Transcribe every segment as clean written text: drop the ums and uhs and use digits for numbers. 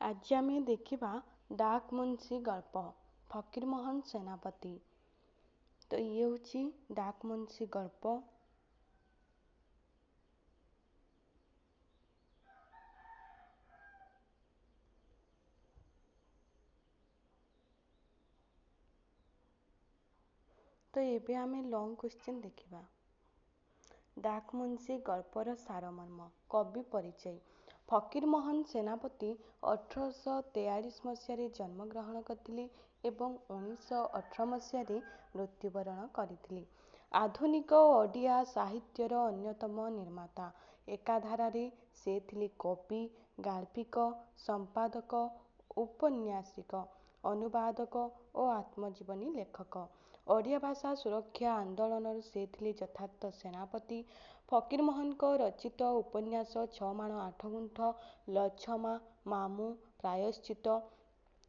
ଆଜି ଆମେ ଦେଖିବା ଡାକ ମୁନ୍ସି ଗଳ୍ପ ଫକୀରମୋହନ ସେନାପତି। ତ ଇଏ ହେଉଛି ଡାକ ମୁନ୍ସି ଗଳ୍ପ। ତ ଏବେ ଆମେ ଲଙ୍ଗ କ୍ୱେଶ୍ଚିନ୍ ଦେଖିବା। ଡାକ ମୁନ୍ସି ଗଳ୍ପର ସାରମର୍ମ। କବି ପରିଚୟ। ଫକୀରମୋହନ ସେନାପତି 1843 ମସିହାରେ ଜନ୍ମଗ୍ରହଣ କରିଥିଲେ ଏବଂ 1918 ମସିହାରେ ମୃତ୍ୟୁବରଣ କରିଥିଲେ। ଆଧୁନିକ ଓଡ଼ିଆ ସାହିତ୍ୟର ଅନ୍ୟତମ ନିର୍ମାତା। ଏକାଧାରାରେ ସେ ଥିଲେ କବି, ଗାଳ୍ପିକ, ସମ୍ପାଦକ, ଔପନ୍ୟାସିକ, ଅନୁବାଦକ ଓ ଆତ୍ମଜୀବନୀ ଲେଖକ। ଓଡ଼ିଆ ଭାଷା ସୁରକ୍ଷା ଆନ୍ଦୋଳନର ସେ ଥିଲେ ଯଥାର୍ଥ ସେନାପତି। ଫକୀରମୋହନଙ୍କ ରଚିତ ଉପନ୍ୟାସ ଛଅମାଣ ଆଠଗୁଣ୍ଠ, ଲଛମା, ମାମୁଁ, ପ୍ରାୟଶ୍ଚିତ,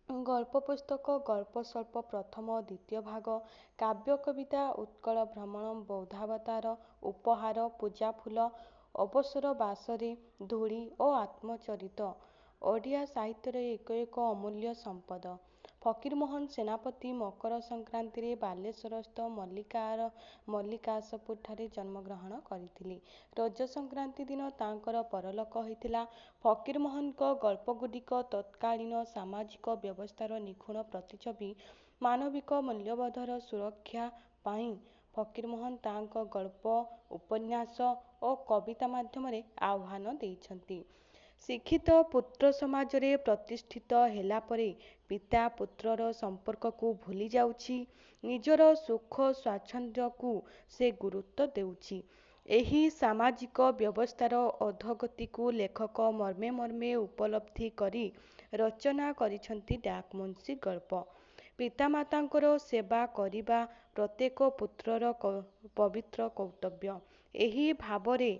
ଗଳ୍ପ ପୁସ୍ତକ ଗଳ୍ପସ୍ୱଳ୍ପ ପ୍ରଥମ ଓ ଦ୍ୱିତୀୟ ଭାଗ, କାବ୍ୟ କବିତା ଉତ୍କଳ ଭ୍ରମଣ, ବୌଦ୍ଧାବତାର, ଉପହାର, ପୂଜାଫୁଲ, ଅବସର ବାସରେ, ଧୂଳି ଓ ଆତ୍ମଚରିତ ଓଡ଼ିଆ ସାହିତ୍ୟର ଏକ ଅମୂଲ୍ୟ ସମ୍ପଦ। ଫକୀରମୋହନ ସେନାପତି ମକର ସଂକ୍ରାନ୍ତିରେ ବାଲେଶ୍ୱରସ୍ଥ ମଲ୍ଲିକାଶପୁରଠାରେ ଜନ୍ମଗ୍ରହଣ କରିଥିଲେ। ରଜ ସଂକ୍ରାନ୍ତି ଦିନ ତାଙ୍କର ପରଲୋକ ହୋଇଥିଲା। ଫକୀରମୋହନଙ୍କ ଗଳ୍ପଗୁଡ଼ିକ ତତ୍କାଳୀନ ସାମାଜିକ ବ୍ୟବସ୍ଥାର ନିଖୁଣ ପ୍ରତିଛବି। ମାନବିକ ମୂଲ୍ୟବୋଧର ସୁରକ୍ଷା ପାଇଁ ଫକୀରମୋହନ ତାଙ୍କ ଗଳ୍ପ, ଉପନ୍ୟାସ ଓ କବିତା ମାଧ୍ୟମରେ ଆହ୍ୱାନ ଦେଇଛନ୍ତି। ଶିକ୍ଷିତ ପୁତ୍ର ସମାଜରେ ପ୍ରତିଷ୍ଠିତ ହେଲା ପରେ ପିତା ପୁତ୍ରର ସମ୍ପର୍କକୁ ଭୁଲି ଯାଉଛି। ନିଜର ସୁଖ ସ୍ୱାଚ୍ଛନ୍ଦ୍ୟକୁ ସେ ଗୁରୁତ୍ୱ ଦେଉଛି। ଏହି ସାମାଜିକ ବ୍ୟବସ୍ଥାର ଅଧୋଗତିକୁ ଲେଖକ ମର୍ମେ ମର୍ମେ ଉପଲବ୍ଧି କରି ରଚନା କରିଛନ୍ତି ଡାକ ମୁନ୍ସି ଗଳ୍ପ। ପିତାମାତାଙ୍କର ସେବା କରିବା ପ୍ରତ୍ୟେକ ପୁତ୍ରର ପବିତ୍ର କର୍ତ୍ତବ୍ୟ। ଏହି ଭାବରେ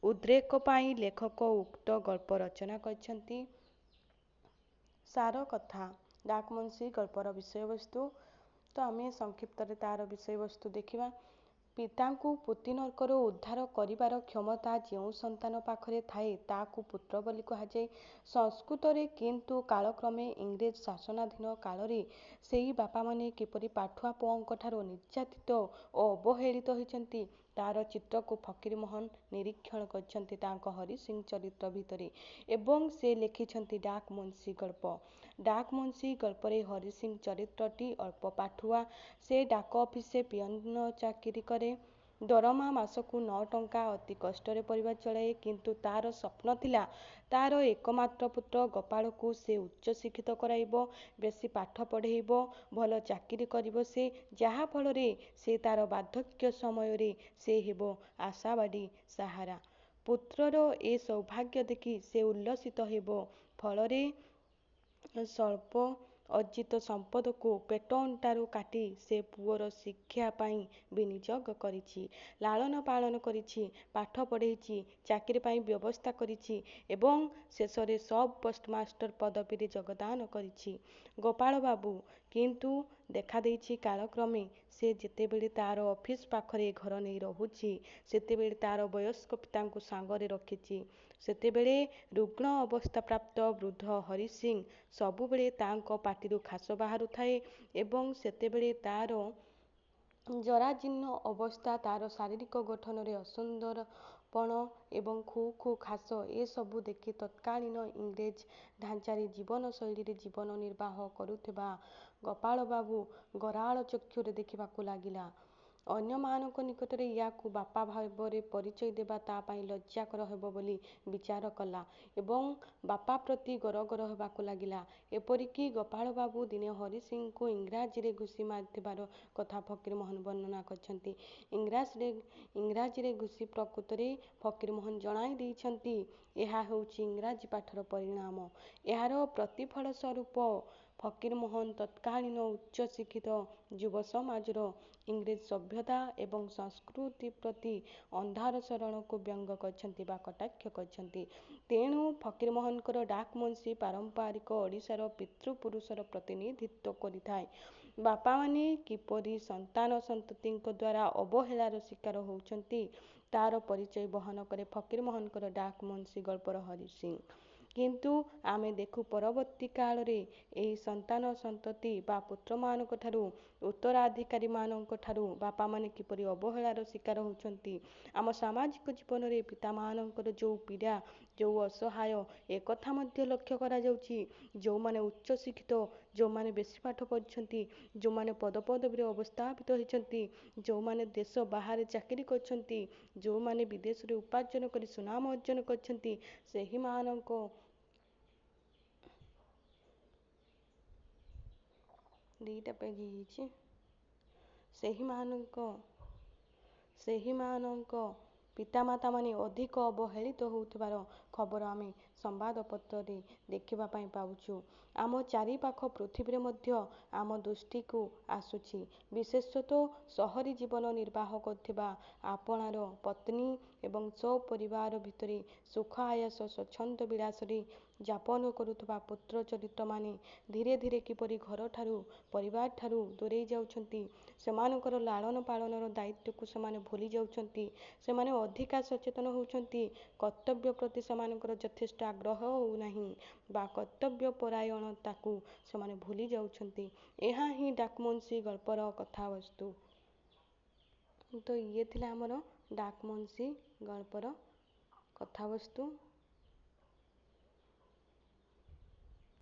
ଉଦ୍ରେକ ପାଇଁ ଲେଖକ ଉକ୍ତ ଗଳ୍ପ ରଚନା କରିଛନ୍ତି। ସାର କଥା। ଡାକ ମୁନ୍ସି ଗଳ୍ପର ବିଷୟବସ୍ତୁ। ତ ଆମେ ସଂକ୍ଷିପ୍ତରେ ତାର ବିଷୟବସ୍ତୁ ଦେଖିବା। ପିତାଙ୍କୁ ପୃଥିନର୍କରୁ ଉଦ୍ଧାର କରିବାର କ୍ଷମତା ଯେଉଁ ସନ୍ତାନ ପାଖରେ ଥାଏ ତାହାକୁ ପୁତ୍ର ବୋଲି କୁହାଯାଏ। ସଂସ୍କୃତରେ କିନ୍ତୁ କାଳକ୍ରମେ ଇଂରେଜ ଶାସନାଧୀନ କାଳରେ ସେହି ବାପାମାନେ କିପରି ପାଠୁଆ ପୁଅଙ୍କଠାରୁ ନିର୍ଯାତିତ ଓ ଅବହେଳିତ ହୋଇଛନ୍ତି ତାର ଚିତ୍ରକୁ ଫକୀରମୋହନ ନିରୀକ୍ଷଣ କରିଛନ୍ତି ତାଙ୍କ ହରିସିଂ ଚରିତ୍ର ଭିତରେ ଏବଂ ସେ ଲେଖିଛନ୍ତି ଡାକ ମୁନ୍ସି ଗଳ୍ପ। ଡାକ ମୁନ୍ସି ଗଳ୍ପରେ ହରିସିଂ ଚରିତ୍ରଟି ଅଳ୍ପ ପାଠୁଆ। ସେ ଡାକ ଅଫିସରେ ପିଅନ ଚାକିରି କରେ। ଦରମା ମାସକୁ 9 ଟଙ୍କା। ଅତି କଷ୍ଟରେ ପରିବାର ଚଳାଏ। କିନ୍ତୁ ତାର ସ୍ୱପ୍ନ ଥିଲା ତାର ଏକମାତ୍ର ପୁତ୍ର ଗୋପାଳକୁ ସେ ଉଚ୍ଚ ଶିକ୍ଷିତ କରାଇବ, ବେଶୀ ପାଠ ପଢ଼େଇବ, ଭଲ ଚାକିରି କରିବ ସେ, ଯାହା ଫଳରେ ସେ ତାର ବାର୍ଦ୍ଧକ୍ୟ ସମୟରେ ସେ ହେବ ଆଶାବାଦୀ ସାହାରା। ପୁତ୍ରର ଏ ସୌଭାଗ୍ୟ ଦେଖି ସେ ଉଲ୍ଲସିତ ହେବ। ଫଳରେ ସ୍ୱଳ୍ପ ଅର୍ଜିତ ସମ୍ପଦକୁ ପେଟ ଅଣ୍ଟାରୁ କାଟି ସେ ପୁଅର ଶିକ୍ଷା ପାଇଁ ବିନିଯୋଗ କରିଛି। ଲାଳନ ପାଳନ କରିଛି, ପାଠ ପଢ଼େଇଛି, ଚାକିରି ପାଇଁ ବ୍ୟବସ୍ଥା କରିଛି ଏବଂ ଶେଷରେ ସବ୍ ପୋଷ୍ଟମାଷ୍ଟର ପଦବୀରେ ଯୋଗଦାନ କରିଛି ଗୋପାଳ ବାବୁ। କିନ୍ତୁ ଦେଖାଦେଇଛି କାଳକ୍ରମେ ସେ ଯେତେବେଳେ ତାର ଅଫିସ ପାଖରେ ଘର ନେଇ ରହୁଛି, ସେତେବେଳେ ତାର ବୟସ୍କ ପିତାଙ୍କୁ ସାଙ୍ଗରେ ରଖିଛି, ସେତେବେଳେ ରୁଗ୍ଣ ଅବସ୍ଥାପ୍ରାପ୍ତ ବୃଦ୍ଧ ହରିସିଂ ସବୁବେଳେ ତାଙ୍କ ପାଟିରୁ ଖାସ ବାହାରୁଥାଏ ଏବଂ ସେତେବେଳେ ତାର ଜରାଜୀର୍ଣ୍ଣ ଅବସ୍ଥା, ତାର ଶାରୀରିକ ଗଠନରେ ଅସୁନ୍ଦରପଣ ଏବଂ ଖୁ ଖୁ ଖାସ ଏସବୁ ଦେଖି ତତ୍କାଳୀନ ଇଂରେଜ ଢାଞ୍ଚାରେ ଜୀବନଶୈଳୀରେ ଜୀବନ ନିର୍ବାହ କରୁଥିବା ଗୋପାଳବାବୁ ଗରାଳ ଚକ୍ଷୁରେ ଦେଖିବାକୁ ଲାଗିଲା। ଅନ୍ୟମାନଙ୍କ ନିକଟରେ ୟାକୁ ବାପା ଭାବରେ ପରିଚୟ ଦେବା ତା ପାଇଁ ଲଜ୍ଜାକର ହେବ ବୋଲି ବିଚାର କଲା ଏବଂ ବାପା ପ୍ରତି ଗରଗର ହେବାକୁ ଲାଗିଲା। ଏପରିକି ଗୋପାଳବାବୁ ଦିନେ ହରିସିଂଙ୍କୁ ଇଂରାଜୀରେ ଘୁଷି ମାରିଥିବାର କଥା ଫକୀରମୋହନ ବର୍ଣ୍ଣନା କରିଛନ୍ତି। ଇଂରାଜୀରେ ଘୁଷି ପ୍ରକୃତରେ ଫକୀରମୋହନ ଜଣାଇ ଦେଇଛନ୍ତି ଏହା ହେଉଛି ଇଂରାଜୀ ପାଠର ପରିଣାମ। ଏହାର ପ୍ରତିଫଳ ସ୍ୱରୂପ ଫକୀରମୋହନ ତତ୍କାଳୀନ ଉଚ୍ଚ ଶିକ୍ଷିତ ଯୁବ ସମାଜର ଇଂରେଜ ସଭ୍ୟତା ଏବଂ ସଂସ୍କୃତି ପ୍ରତି ଅନ୍ଧାର ଶରଣକୁ ବ୍ୟଙ୍ଗ କରିଛନ୍ତି ବା କଟାକ୍ଷ କରିଛନ୍ତି। ତେଣୁ ଫକୀରମୋହନଙ୍କର ଡାକ ମୁନ୍ସି ପାରମ୍ପାରିକ ଓଡ଼ିଶାର ପିତୃପୁରୁଷର ପ୍ରତିନିଧିତ୍ୱ କରିଥାଏ। ବାପାମାନେ କିପରି ସନ୍ତାନ ସନ୍ତତିଙ୍କ ଦ୍ୱାରା ଅବହେଳାର ଶିକାର ହେଉଛନ୍ତି ତାର ପରିଚୟ ବହନ କରେ ଫକୀରମୋହନଙ୍କର ଡାକ ମୁନ୍ସି ଗଳ୍ପର ହରିସିଂ କିନ୍ତୁ ଆମେ ଦେଖୁ ପରବର୍ତ୍ତୀ କାଳରେ ଏହି ସନ୍ତାନ ସନ୍ତତି ବା ପୁତ୍ରମାନଙ୍କ ଠାରୁ ଉତ୍ତରାଧିକାରୀମାନଙ୍କ ଠାରୁ ବାପାମାନେ କିପରି ଅବହେଳାର ଶିକାର ହେଉଛନ୍ତି। ଆମ ସାମାଜିକ ଜୀବନରେ ପିତାମାନଙ୍କର ଯେଉଁ ପୀଡ଼ା, ଯେଉଁ ଅସହାୟ, ଏକଥା ମଧ୍ୟ ଲକ୍ଷ୍ୟ କରାଯାଉଛି। ଯେଉଁମାନେ ଉଚ୍ଚଶିକ୍ଷିତ, ଯେଉଁମାନେ ବେଶୀ ପାଠ ପଢ଼ିଛନ୍ତି, ଯେଉଁମାନେ ପଦପଦବୀରେ ଅବସ୍ଥାପିତ ହୋଇଛନ୍ତି, ଯେଉଁମାନେ ଦେଶ ବାହାରେ ଚାକିରି କରିଛନ୍ତି, ଯେଉଁମାନେ ବିଦେଶରେ ଉପାର୍ଜନ କରି ସୁନାମ ଅର୍ଜନ କରିଛନ୍ତି, ସେହିମାନଙ୍କ ସେହିମାନଙ୍କ ପିତାମାତାମାନେ ଅଧିକ ଅବହେଳିତ ହେଉଥିବାର ଖବର ଆମେ ସମ୍ବାଦପତ୍ରରେ ଦେଖିବା ପାଇଁ ପାଉଛୁ। ଆମ ଚାରିପାଖ ପୃଥିବୀରେ ମଧ୍ୟ ଆମ ଦୃଷ୍ଟିକୁ ଆସୁଛି। ବିଶେଷତଃ ସହରୀ ଜୀବନ ନିର୍ବାହ କରୁଥିବା ଆପଣାର ପତ୍ନୀ ଏବଂ ସପରିବାର ଭିତରେ ସୁଖ ଆୟାସ ସ୍ୱଚ୍ଛନ୍ଦ ବିଳାସରେ ଯାପନ କରୁଥିବା ପୁତ୍ର ଚରିତ୍ରମାନେ ଧୀରେ ଧୀରେ କିପରି ଘରଠାରୁ, ପରିବାରଠାରୁ ଦୂରେଇ ଯାଉଛନ୍ତି। ସେମାନଙ୍କର ଲାଳନ ପାଳନର ଦାୟିତ୍ୱକୁ ସେମାନେ ଭୁଲି ଯାଉଛନ୍ତି। ସେମାନେ ଅଧିକା ସଚେତନ ହେଉଛନ୍ତି। କର୍ତ୍ତବ୍ୟ ପ୍ରତି ସେମାନଙ୍କର ଯଥେଷ୍ଟ ଆଗ୍ରହ ହେଉନାହିଁ ବା କର୍ତ୍ତବ୍ୟପରାୟଣତାକୁ ସେମାନେ ଭୁଲି ଯାଉଛନ୍ତି। ଏହା ହିଁ ଡାକମୁନ୍ସି ଗଳ୍ପର କଥାବସ୍ତୁ। ତ ଇଏ ଥିଲା ଆମର ଡାକମୁନ୍ସି ଗଳ୍ପର କଥାବସ୍ତୁ।